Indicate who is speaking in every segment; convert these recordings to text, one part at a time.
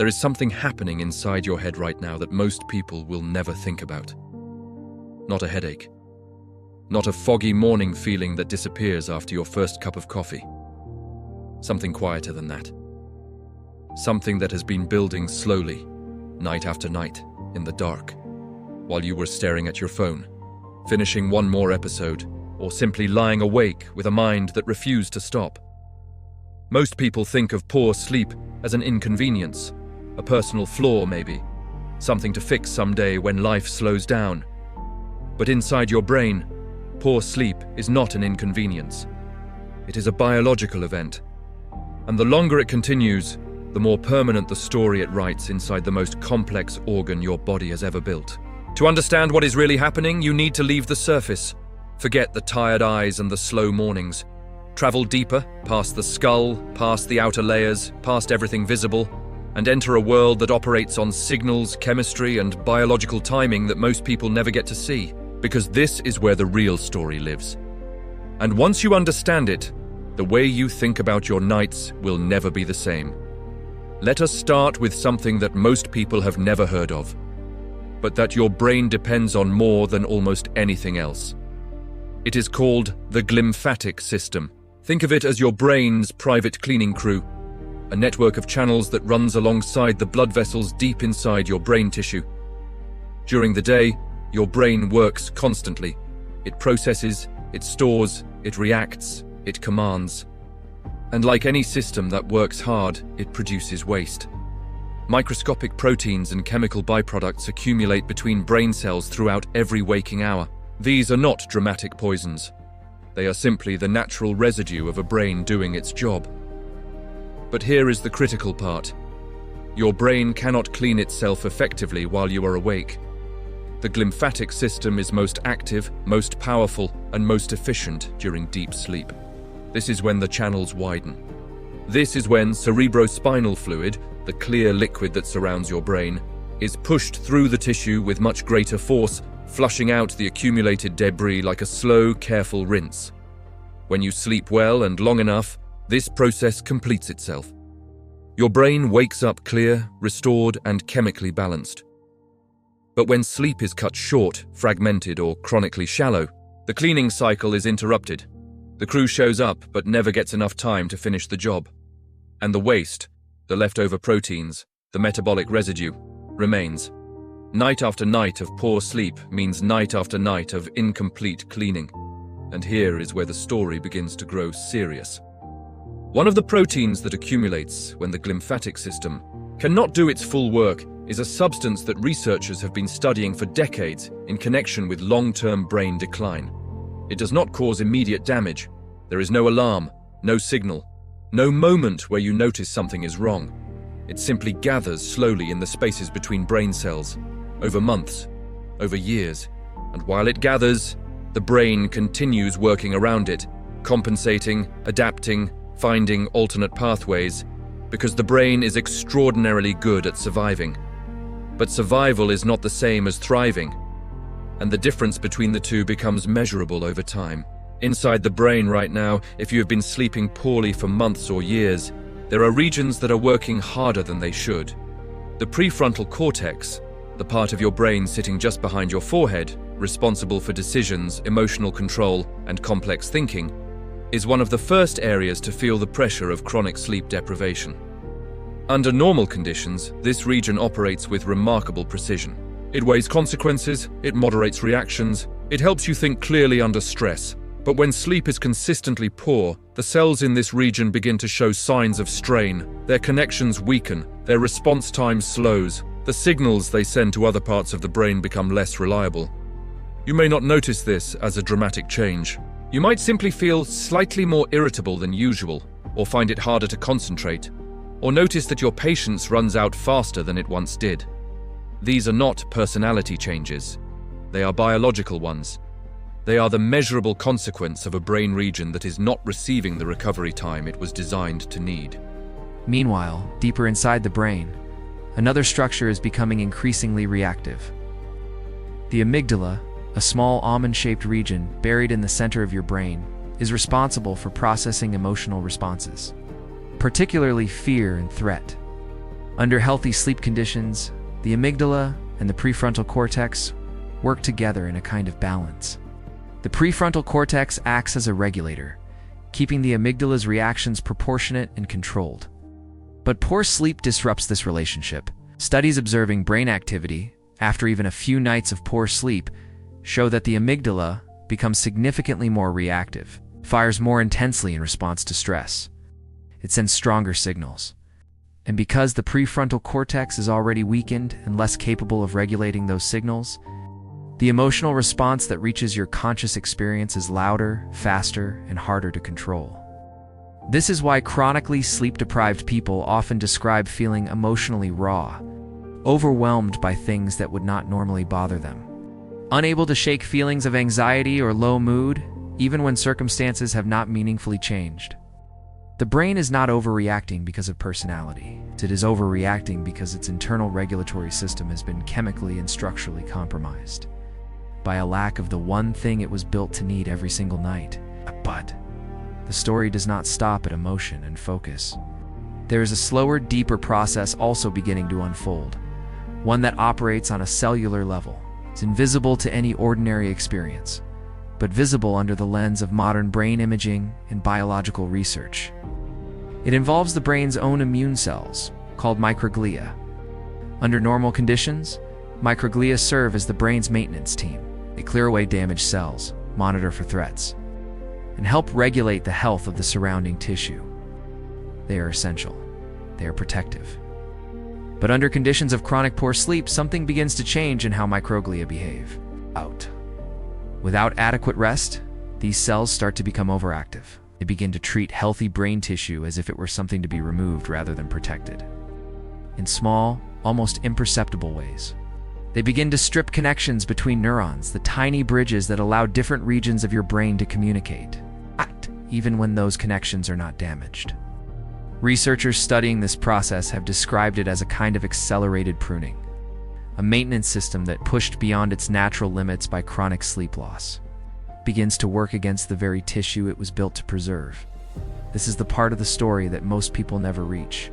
Speaker 1: There is something happening inside your head right now that most people will never think about. Not a headache. Not a foggy morning feeling that disappears after your first cup of coffee. Something quieter than that. Something that has been building slowly, night after night, in the dark, while you were staring at your phone, finishing one more episode, or simply lying awake with a mind that refused to stop. Most people think of poor sleep as an inconvenience, a personal flaw maybe, something to fix someday when life slows down. But inside your brain, poor sleep is not an inconvenience. It is a biological event, and the longer it continues, the more permanent the story it writes inside the most complex organ your body has ever built. To understand what is really happening, you need to leave the surface. Forget the tired eyes and the slow mornings. Travel deeper, past the skull, past the outer layers, past everything visible, and enter a world that operates on signals, chemistry, and biological timing that most people never get to see, because this is where the real story lives. And once you understand it, the way you think about your nights will never be the same. Let us start with something that most people have never heard of, but that your brain depends on more than almost anything else. It is called the glymphatic system. Think of it as your brain's private cleaning crew, a network of channels that runs alongside the blood vessels deep inside your brain tissue. During the day, your brain works constantly. It processes, it stores, it reacts, it commands. And like any system that works hard, it produces waste. Microscopic proteins and chemical byproducts accumulate between brain cells throughout every waking hour. These are not dramatic poisons. They are simply the natural residue of a brain doing its job. But here is the critical part. Your brain cannot clean itself effectively while you are awake. The glymphatic system is most active, most powerful, and most efficient during deep sleep. This is when the channels widen. This is when cerebrospinal fluid, the clear liquid that surrounds your brain, is pushed through the tissue with much greater force, flushing out the accumulated debris like a slow, careful rinse. When you sleep well and long enough, this process completes itself. Your brain wakes up clear, restored, and chemically balanced. But when sleep is cut short, fragmented, or chronically shallow, the cleaning cycle is interrupted. The crew shows up but never gets enough time to finish the job. And the waste, the leftover proteins, the metabolic residue, remains. Night after night of poor sleep means night after night of incomplete cleaning. And here is where the story begins to grow serious. One of the proteins that accumulates when the glymphatic system cannot do its full work is a substance that researchers have been studying for decades in connection with long-term brain decline. It does not cause immediate damage. There is no alarm, no signal, no moment where you notice something is wrong. It simply gathers slowly in the spaces between brain cells, over months, over years, and while it gathers, the brain continues working around it, compensating, adapting, finding alternate pathways, because the brain is extraordinarily good at surviving. But survival is not the same as thriving, and the difference between the two becomes measurable over time. Inside the brain right now, if you have been sleeping poorly for months or years, there are regions that are working harder than they should. The prefrontal cortex, the part of your brain sitting just behind your forehead, responsible for decisions, emotional control, and complex thinking, is one of the first areas to feel the pressure of chronic sleep deprivation. Under normal conditions, this region operates with remarkable precision. It weighs consequences, it moderates reactions, it helps you think clearly under stress. But when sleep is consistently poor, the cells in this region begin to show signs of strain, their connections weaken, their response time slows, the signals they send to other parts of the brain become less reliable. You may not notice this as a dramatic change. You might simply feel slightly more irritable than usual, or find it harder to concentrate, or notice that your patience runs out faster than it once did. These are not personality changes. They are biological ones. They are the measurable consequence of a brain region that is not receiving the recovery time it was designed to need.
Speaker 2: Meanwhile, deeper inside the brain, another structure is becoming increasingly reactive. The amygdala, a small almond-shaped region buried in the center of your brain, is responsible for processing emotional responses, particularly fear and threat. Under healthy sleep conditions, the amygdala and the prefrontal cortex work together in a kind of balance. The prefrontal cortex acts as a regulator, keeping the amygdala's reactions proportionate and controlled. But poor sleep disrupts this relationship. Studies observing brain activity after even a few nights of poor sleep show that the amygdala becomes significantly more reactive, fires more intensely in response to stress. It sends stronger signals. And because the prefrontal cortex is already weakened and less capable of regulating those signals, the emotional response that reaches your conscious experience is louder, faster, and harder to control. This is why chronically sleep-deprived people often describe feeling emotionally raw, overwhelmed by things that would not normally bother them, unable to shake feelings of anxiety or low mood, even when circumstances have not meaningfully changed. The brain is not overreacting because of personality. It is overreacting because its internal regulatory system has been chemically and structurally compromised by a lack of the one thing it was built to need every single night. But the story does not stop at emotion and focus. There is a slower, deeper process also beginning to unfold, one that operates on a cellular level. It's invisible to any ordinary experience, but visible under the lens of modern brain imaging and biological research. It involves the brain's own immune cells, called microglia. Under normal conditions, microglia serve as the brain's maintenance team. They clear away damaged cells, monitor for threats, and help regulate the health of the surrounding tissue. They are essential. They are protective. But under conditions of chronic poor sleep, something begins to change in how microglia behave. Without adequate rest, these cells start to become overactive. They begin to treat healthy brain tissue as if it were something to be removed rather than protected. In small, almost imperceptible ways. They begin to strip connections between neurons, the tiny bridges that allow different regions of your brain to communicate, even when those connections are not damaged. Researchers studying this process have described it as a kind of accelerated pruning, a maintenance system that, pushed beyond its natural limits by chronic sleep loss, begins to work against the very tissue it was built to preserve. This is the part of the story that most people never reach,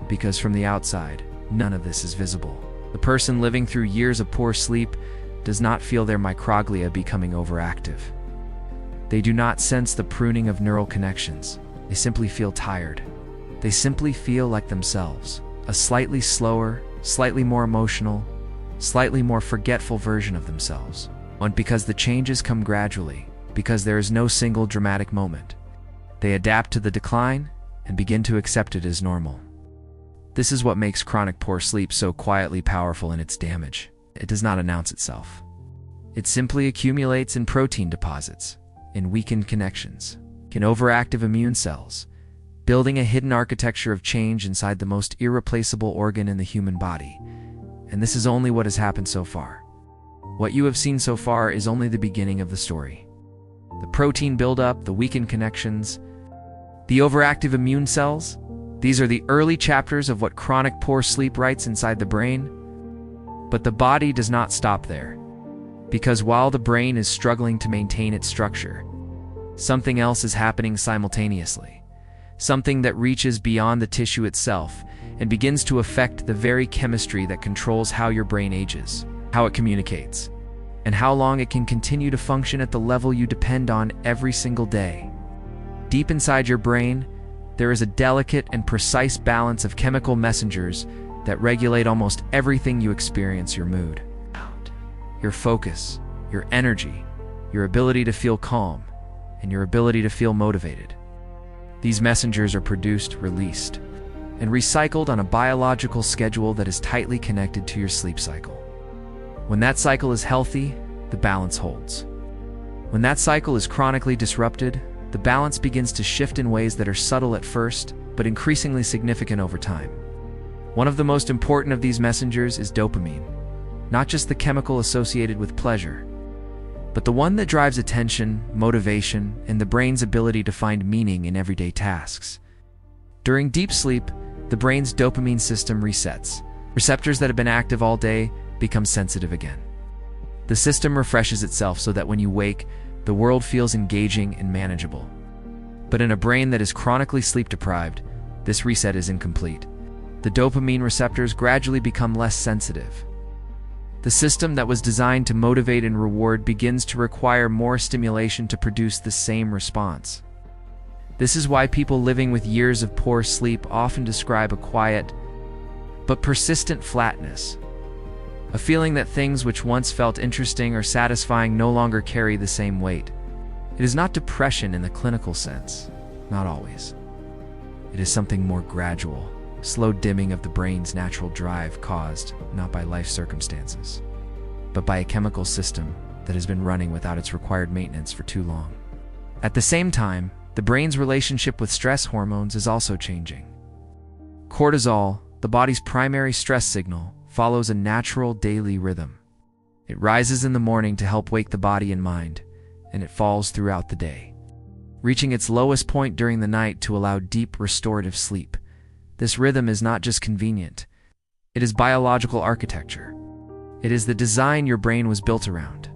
Speaker 2: because from the outside, none of this is visible. The person living through years of poor sleep does not feel their microglia becoming overactive. They do not sense the pruning of neural connections. They simply feel tired. They simply feel like themselves, a slightly slower, slightly more emotional, slightly more forgetful version of themselves. And because the changes come gradually, because there is no single dramatic moment, they adapt to the decline and begin to accept it as normal. This is what makes chronic poor sleep so quietly powerful in its damage. It does not announce itself. It simply accumulates in protein deposits, in weakened connections, in overactive immune cells, building a hidden architecture of change inside the most irreplaceable organ in the human body. And this is only what has happened so far. What you have seen so far is only the beginning of the story. The protein buildup, the weakened connections, the overactive immune cells, these are the early chapters of what chronic poor sleep writes inside the brain. But the body does not stop there. Because while the brain is struggling to maintain its structure, something else is happening simultaneously. Something that reaches beyond the tissue itself and begins to affect the very chemistry that controls how your brain ages, how it communicates, and how long it can continue to function at the level you depend on every single day. Deep inside your brain, there is a delicate and precise balance of chemical messengers that regulate almost everything you experience: your mood, your focus, your energy, your ability to feel calm, and your ability to feel motivated. These messengers are produced, released, and recycled on a biological schedule that is tightly connected to your sleep cycle. When that cycle is healthy, the balance holds. When that cycle is chronically disrupted, the balance begins to shift in ways that are subtle at first, but increasingly significant over time. One of the most important of these messengers is dopamine, not just the chemical associated with pleasure, but the one that drives attention, motivation, and the brain's ability to find meaning in everyday tasks. During deep sleep, the brain's dopamine system resets. Receptors that have been active all day become sensitive again. The system refreshes itself so that when you wake, the world feels engaging and manageable. But in a brain that is chronically sleep-deprived, this reset is incomplete. The the dopamine receptors gradually become less sensitive. The system that was designed to motivate and reward begins to require more stimulation to produce the same response. This is why people living with years of poor sleep often describe a quiet but persistent flatness, a feeling that things which once felt interesting or satisfying no longer carry the same weight. It is not depression in the clinical sense, not always. It is something more gradual, slow dimming of the brain's natural drive caused not by life circumstances, but by a chemical system that has been running without its required maintenance for too long. At the same time, the brain's relationship with stress hormones is also changing. Cortisol, the body's primary stress signal, follows a natural daily rhythm. It rises in the morning to help wake the body and mind, and it falls throughout the day, reaching its lowest point during the night to allow deep restorative sleep. This rhythm is not just convenient, it is biological architecture. It is the design your brain was built around.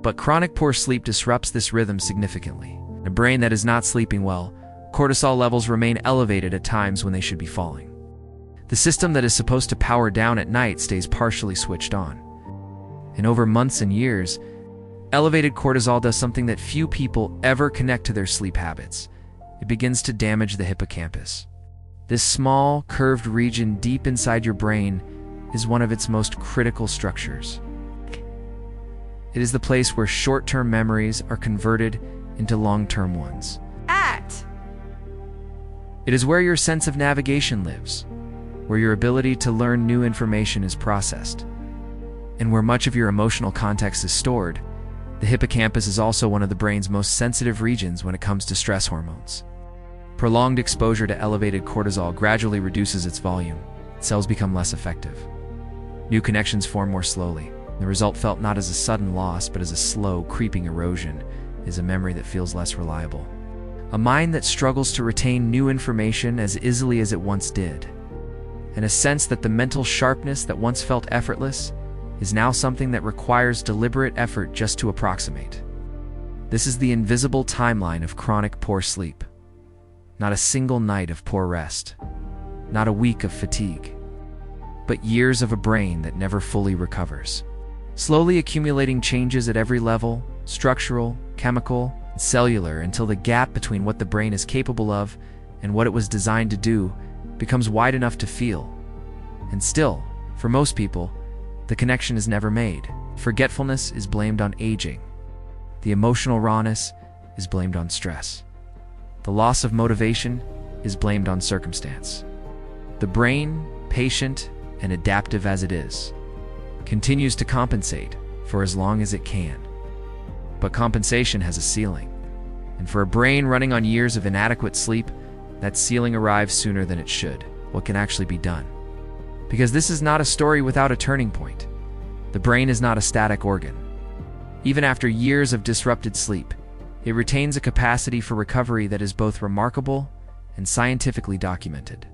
Speaker 2: But chronic poor sleep disrupts this rhythm significantly. In a brain that is not sleeping well, cortisol levels remain elevated at times when they should be falling. The system that is supposed to power down at night stays partially switched on. And over months and years, elevated cortisol does something that few people ever connect to their sleep habits. It begins to damage the hippocampus. This small, curved region deep inside your brain is one of its most critical structures. It is the place where short-term memories are converted into long-term ones. It is where your sense of navigation lives, where your ability to learn new information is processed, and where much of your emotional context is stored. The hippocampus is also one of the brain's most sensitive regions when it comes to stress hormones. Prolonged exposure to elevated cortisol gradually reduces its volume. Cells become less effective. New connections form more slowly. The result, felt not as a sudden loss, but as a slow, creeping erosion, is a memory that feels less reliable. A mind that struggles to retain new information as easily as it once did. And a sense that the mental sharpness that once felt effortless is now something that requires deliberate effort just to approximate. This is the invisible timeline of chronic poor sleep. Not a single night of poor rest. Not a week of fatigue. But years of a brain that never fully recovers. Slowly accumulating changes at every level, structural, chemical, and cellular, until the gap between what the brain is capable of and what it was designed to do becomes wide enough to feel. And still, for most people, the connection is never made. Forgetfulness is blamed on aging. The emotional rawness is blamed on stress. The loss of motivation is blamed on circumstance. The brain, patient and adaptive as it is, continues to compensate for as long as it can. But compensation has a ceiling. And for a brain running on years of inadequate sleep, that ceiling arrives sooner than it should. What can actually be done? Because this is not a story without a turning point. The brain is not a static organ. Even after years of disrupted sleep, it retains a capacity for recovery that is both remarkable and scientifically documented.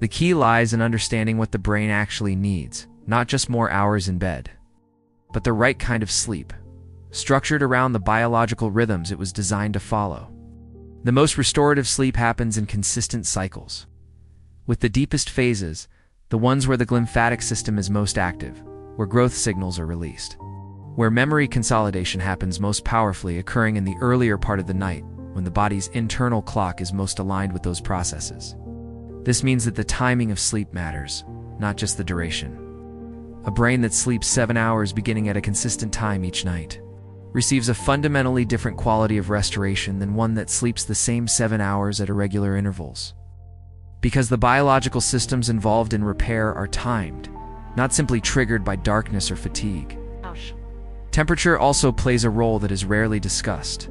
Speaker 2: The key lies in understanding what the brain actually needs, not just more hours in bed, but the right kind of sleep, structured around the biological rhythms it was designed to follow. The most restorative sleep happens in consistent cycles, with the deepest phases, the ones where the glymphatic system is most active, where growth signals are released, where memory consolidation happens most powerfully, occurring in the earlier part of the night, when the body's internal clock is most aligned with those processes. This means that the timing of sleep matters, not just the duration. A brain that sleeps 7 hours beginning at a consistent time each night receives a fundamentally different quality of restoration than one that sleeps the same 7 hours at irregular intervals. Because the biological systems involved in repair are timed, not simply triggered by darkness or fatigue. Temperature also plays a role that is rarely discussed.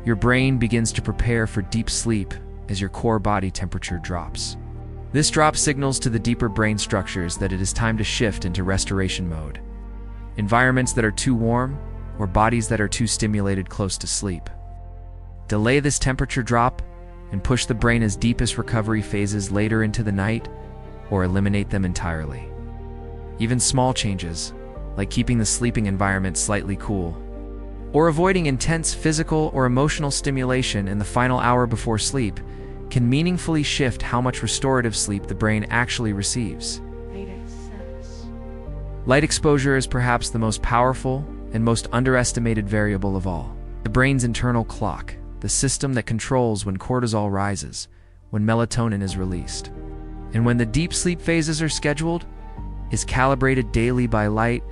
Speaker 2: Your brain begins to prepare for deep sleep as your core body temperature drops. This drop signals to the deeper brain structures that it is time to shift into restoration mode. Environments that are too warm, or bodies that are too stimulated close to sleep. Delay this temperature drop and push the brain's deepest recovery phases later into the night, or eliminate them entirely. Even small changes, like keeping the sleeping environment slightly cool, or avoiding intense physical or emotional stimulation in the final hour before sleep, can meaningfully shift how much restorative sleep the brain actually receives. Light exposure is perhaps the most powerful and most underestimated variable of all. The brain's internal clock, the system that controls when cortisol rises, when melatonin is released, and when the deep sleep phases are scheduled, is calibrated daily by light.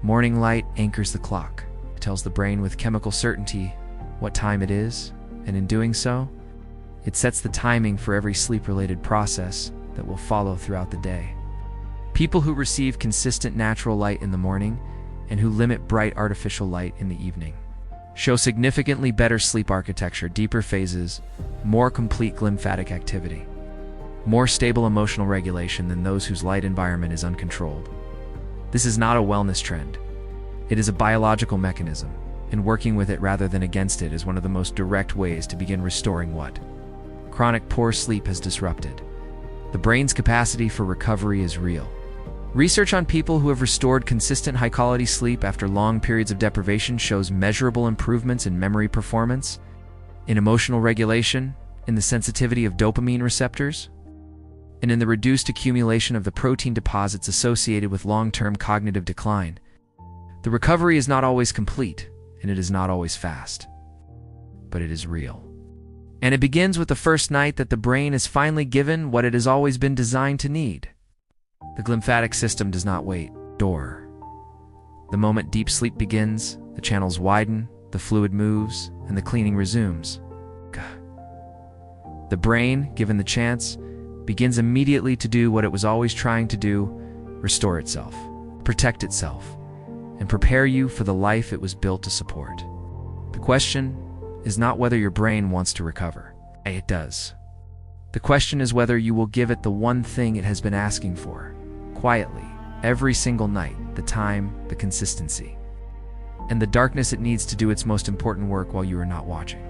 Speaker 2: Morning light anchors the clock. It tells the brain with chemical certainty what time it is, and in doing so, it sets the timing for every sleep-related process that will follow throughout the day. People who receive consistent natural light in the morning and who limit bright artificial light in the evening show significantly better sleep architecture, deeper phases, more complete glymphatic activity, more stable emotional regulation than those whose light environment is uncontrolled. This is not a wellness trend. It is a biological mechanism, and working with it rather than against it is one of the most direct ways to begin restoring what chronic poor sleep has disrupted. The brain's capacity for recovery is real. Research on people who have restored consistent high-quality sleep after long periods of deprivation shows measurable improvements in memory performance, in emotional regulation, in the sensitivity of dopamine receptors, and in the reduced accumulation of the protein deposits associated with long-term cognitive decline. The recovery is not always complete, and it is not always fast, but it is real. And it begins with the first night that the brain is finally given what it has always been designed to need. The glymphatic system does not wait. The moment deep sleep begins, the channels widen, the fluid moves, and the cleaning resumes. The brain, given the chance, begins immediately to do what it was always trying to do: restore itself, protect itself, and prepare you for the life it was built to support. The question is not whether your brain wants to recover. It does. The question is whether you will give it the one thing it has been asking for, quietly, every single night: the time, the consistency, and the darkness it needs to do its most important work while you are not watching.